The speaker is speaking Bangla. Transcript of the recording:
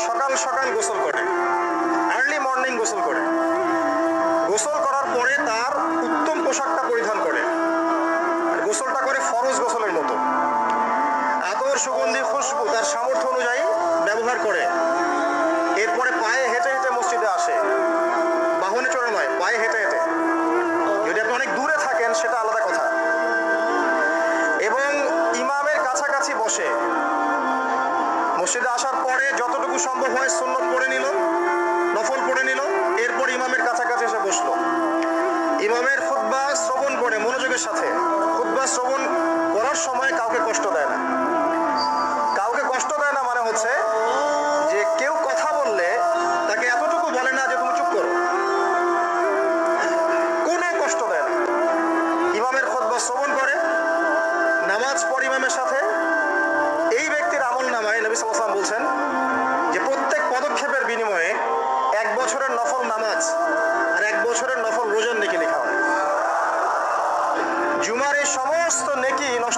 সকাল সকাল গোসল করে, আর্লি মর্নিং গোসল করে। গোসল করার পরে তার উত্তম পোশাকটা পরিধান করে, গোসলটা করে ফরজ গোসলের মতো। আতর, সুগন্ধি, খুশবু তার সামর্থ্য অনুযায়ী ব্যবহার করে। এরপরে পায়ে হেঁটে হেঁটে মসজিদে আসে, বাহনে চড়ে নয়, পায়ে হেঁটে হেঁটে। যদি আপনি অনেক দূরে থাকেন সেটা আলাদা কথা। এবং ইমামের কাছাকাছি বসে, মসজিদে আসার পরে যতটুকু সম্ভব হয় সুন্নত পড়ে নিল, নফল পড়ে নিল, এরপর ইমামের কাছাকাছি এসে বসলো। ইমামের খুতবা শ্রবণ করে মনোযোগের সাথে। খুতবা শ্রবণ করার সময় কাউকে কষ্ট দেয় না। কাউকে কষ্ট দেয় না মানে হচ্ছে যে কেউ কথা বললে তাকে এতটুকু বলে না যে তুমি চুপ করো, কোনো কষ্ট দেয় না। ইমামের খুতবা শ্রবণ করে, নামাজ পড়ে ইমামের সাথে। এই ব্যক্তির আমল নামায় নবী সাল্লাল্লাহু আলাইহি ওয়াসাল্লাম বলছেন যে প্রত্যেক পদক্ষেপের বিনিময়ে 1 বছরের নফল নামাজ আর 1 বছরের নফল রোজার নেকি লেখা হয়। জুমার এই সমস্ত নেকি নষ্ট